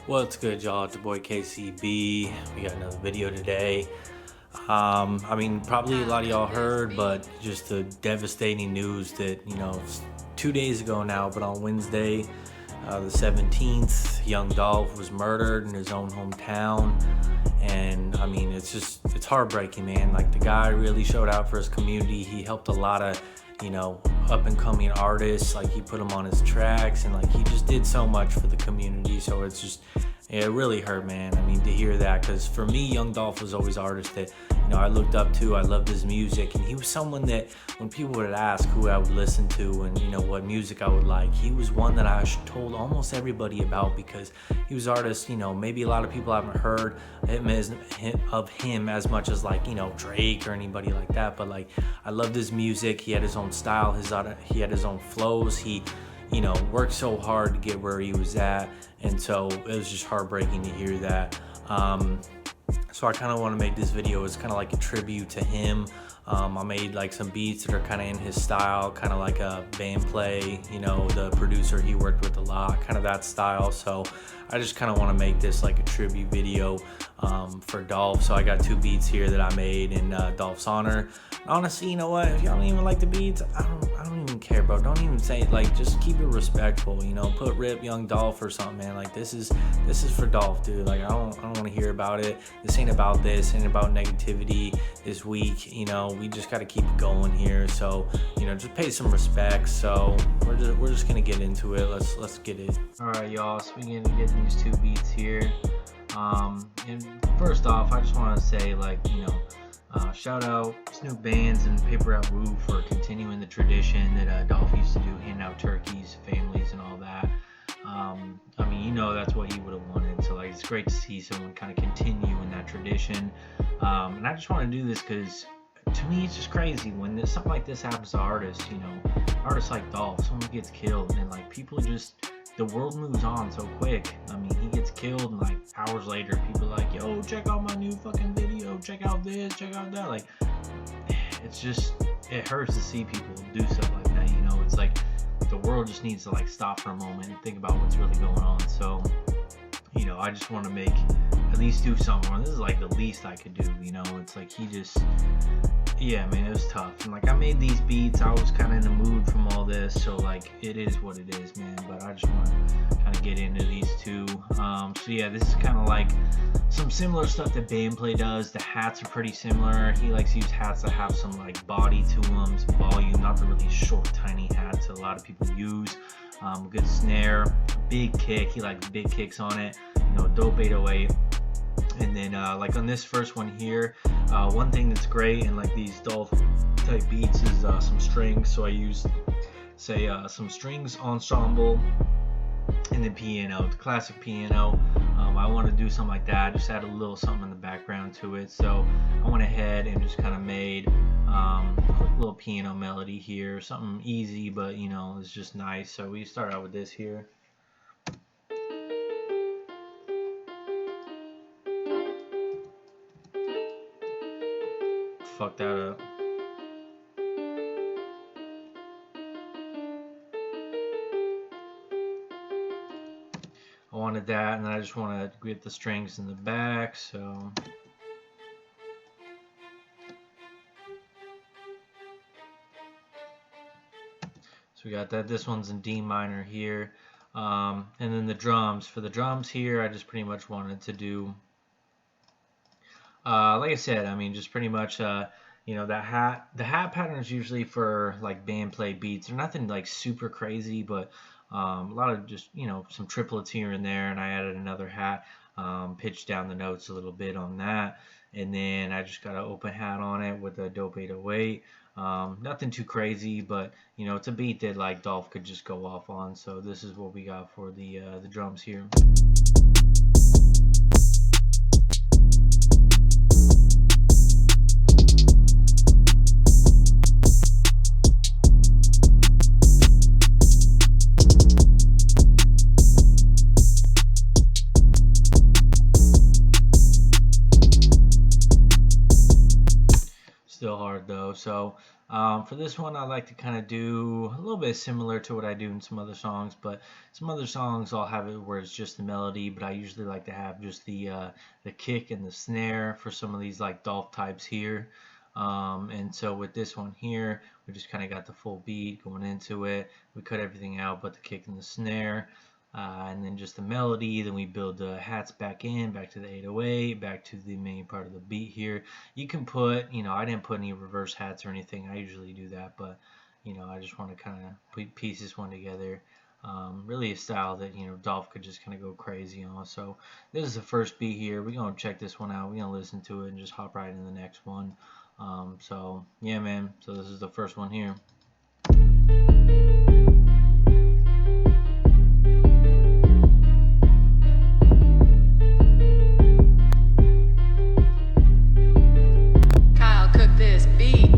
What's good, y'all? It's your boy KCB. We got another video today. Probably a lot of y'all heard, but just the devastating news that, it's 2 days ago now, but on Wednesday, the 17th, Young Dolph was murdered in his own hometown. And it's heartbreaking, man. Like, the guy really showed out for his community. He helped a lot of, up and coming artists. Like, he put them on his tracks, and like, he just did so much for the community. So it really hurt, man. To hear that, because for me, Young Dolph was always an artist that, I looked up to. I loved his music, and he was someone that when people would ask who I would listen to and, what music I would like, he was one that I told almost everybody about, because he was an artist, maybe a lot of people haven't heard of him as much as, like, Drake or anybody like that, but like, I loved his music. He had his own style, he had his own flows. He worked so hard to get where he was at, and so it was just heartbreaking to hear that. So I kind of want to make this video as kind of like a tribute to him. I made like some beats that are kind of in his style, kind of like a band play, the producer he worked with a lot, kind of that style. So I just kind of want to make this like a tribute video for Dolph. So I got two beats here that I made in Dolph's honor. Honestly, you know what? If y'all don't even like the beats, I don't even care, bro. Don't even say it. Like, just keep it respectful. Put "Rip Young Dolph" or something, man. Like, this is for Dolph, dude. Like, I don't want to hear about it. This ain't about this. Ain't about negativity this week. We just got to keep it going here. So, just pay some respect. So we're just gonna get into it. Let's get it. All right, y'all. So we're gonna get these two beats here. And first off, I just want to say, like, shout out Snoop Bands and Paper Out Roo for continuing the tradition that Dolph used to do, handing out turkeys, families, and all that. That's what he would have wanted. So, like, it's great to see someone kind of continue in that tradition. And I just want to do this because, to me, it's just crazy when something like this happens to artists. Artists like Dolph, someone gets killed, and like, people just, the world moves on so quick. He gets killed, and like hours later, people are like, yo, check out my new fucking video, check out this, check out that. Like, it hurts to see people do stuff like that. It's like the world just needs to like stop for a moment and think about what's really going on. So, I just want to at least do something. This is like the least I could do. It's like yeah, man, it was tough. And like, I made these beats, I was kind of in the mood from all this, so like, it is what it is, man. But I just want to kind of get into these two. So yeah, this is kind of like some similar stuff that Bandplay does. The hats are pretty similar. He likes to use hats that have some like body to them, some volume, not the really short, tiny hats that a lot of people use. Good snare, big kick. He likes big kicks on it. Dope 808. And then like on this first one here, one thing that's great in like these Dolph type beats is some strings. So I used, say, some strings ensemble and then piano, the classic piano. I want to do something like that, just add a little something in the background to it. So I went ahead and just kind of made a quick little piano melody here, something easy, but it's just nice. So we start out with this here. Fuck that up. I wanted that, and I just want to get the strings in the back. So we got that. This one's in D minor here. And then the drums. For the drums here, I just pretty much wanted to do, like I said, just pretty much, the hat pattern is usually for like band play beats. They're nothing like super crazy, but a lot of just, some triplets here and there, and I added another hat, pitched down the notes a little bit on that, and then I just got an open hat on it with a dope 808. Nothing too crazy, but it's a beat that like Dolph could just go off on. So this is what we got for the drums here. Still hard though. So for this one, I like to kind of do a little bit similar to what I do in some other songs, but some other songs I'll have it where it's just the melody, but I usually like to have just the kick and the snare for some of these like Dolph types here. And so with this one here, we just kind of got the full beat going into it. We cut everything out but the kick and the snare. And then just the melody, then we build the hats back in, back to the 808, back to the main part of the beat here. You can put, I didn't put any reverse hats or anything. I usually do that, but, I just want to kind of piece this one together. Really a style that, Dolph could just kind of go crazy on. So this is the first beat here. We're going to check this one out. We're going to listen to it and just hop right into the next one. So, yeah, man. So this is the first one here. Kyle, cook this beat.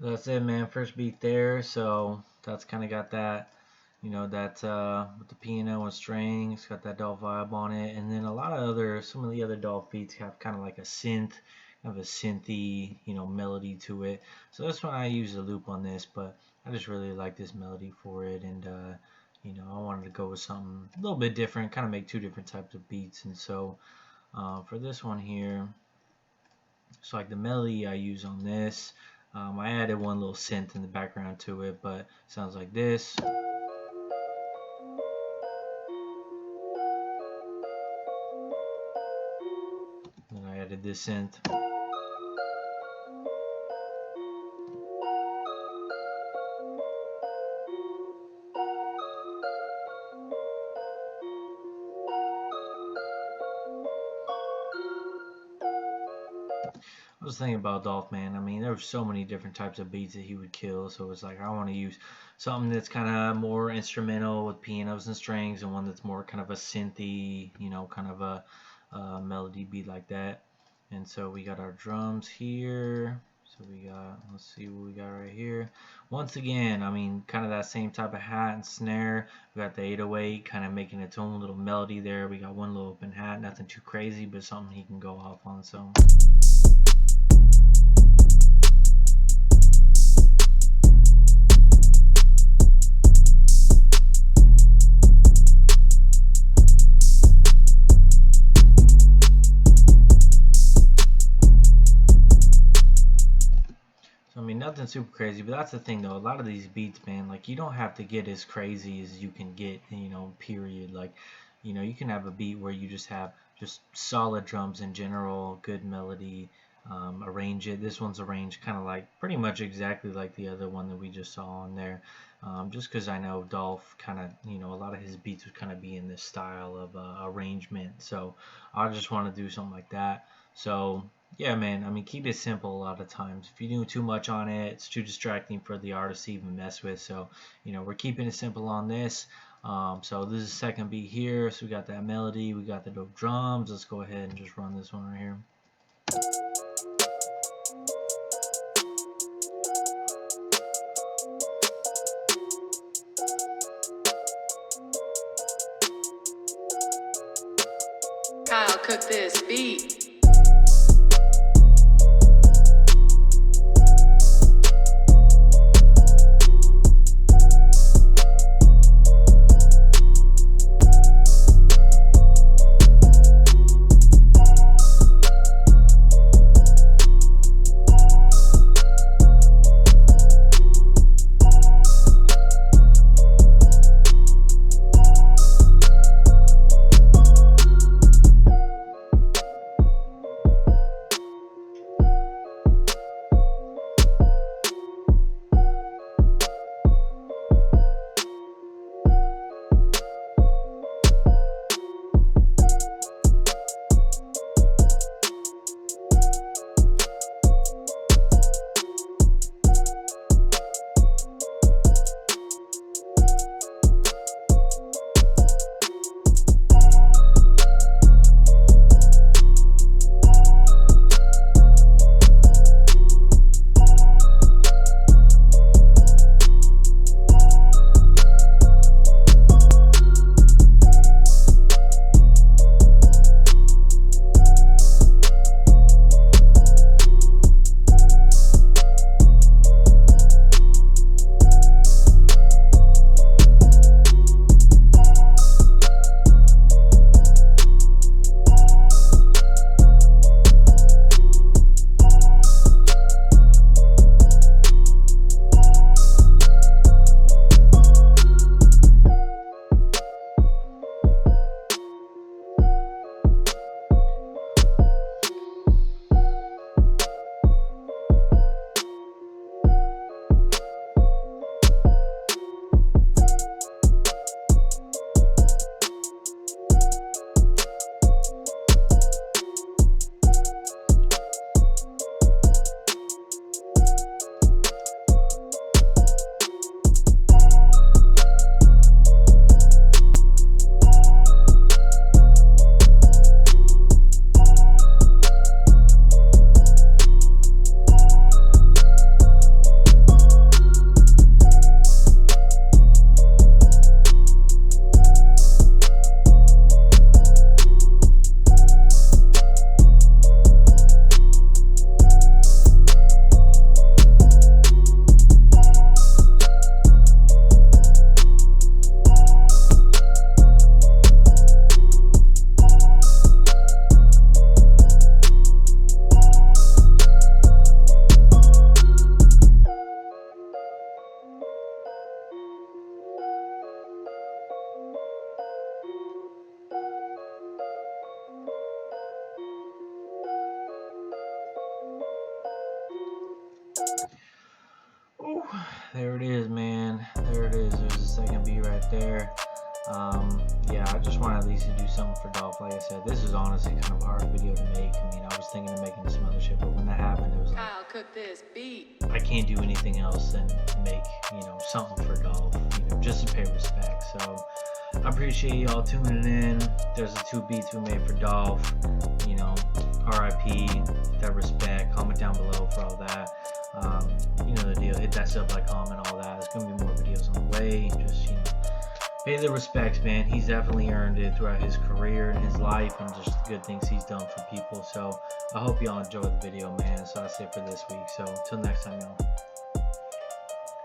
That's it, man. First beat there. So that's kind of got that, that with the piano and string. It's got that Dolph vibe on it. And then some of the other Dolph beats have kind of like a synth, kind of a synthy, melody to it. So that's why I use a loop on this, but I just really like this melody for it. And, I wanted to go with something a little bit different, kind of make two different types of beats. And so for this one here, it's like the melody I use on this. I added one little synth in the background to it, but it sounds like this. Then I added this synth. I was thinking about Dolph, man. I mean, there were so many different types of beats that he would kill. So it's like I want to use something that's kind of more instrumental with pianos and strings, and one that's more kind of a synthy, kind of a melody beat like that. And so we got our drums here. So So let's see what we got right here. Once again, I mean, kind of that same type of hat and snare. We got the 808 kind of making its own little melody there. We got one little open hat, nothing too crazy, but something he can go off on. So. I mean, nothing super crazy, but that's the thing though. A lot of these beats, man, like you don't have to get as crazy as you can get, period. Like, you can have a beat where you just have just solid drums in general, good melody, arrange it. This one's arranged kind of like pretty much exactly like the other one that we just saw on there. Just because I know Dolph kind of, a lot of his beats would kind of be in this style of arrangement. So I just want to do something like that. So yeah, man, I mean, keep it simple a lot of times. If you do too much on it, it's too distracting for the artist to even mess with. So, we're keeping it simple on this. So this is the second beat here. So we got that melody, we got the dope drums. Let's go ahead and just run this one right here. Kyle, cook this beat. Ooh, there it is, man. There it is. There's the second beat right there. Yeah, I just want at least to do something for Dolph. Like I said, this is honestly kind of a hard video to make. I mean, I was thinking of making some other shit, but when that happened, it was like, Kyle, cook this beat. I can't do anything else than make, something for Dolph, just to pay respect. So I appreciate y'all tuning in. There's the 2 beats we made for Dolph. RIP, that respect. Comment down below for all that. You know the deal. Hit that sub, like, comment, all that. There's gonna be more videos on the way. Just, you know, pay the respects, man. He's definitely earned it throughout his career and his life, and just the good things he's done for people. So I hope y'all enjoyed the video, man. So that's it for this week. So until next time, y'all.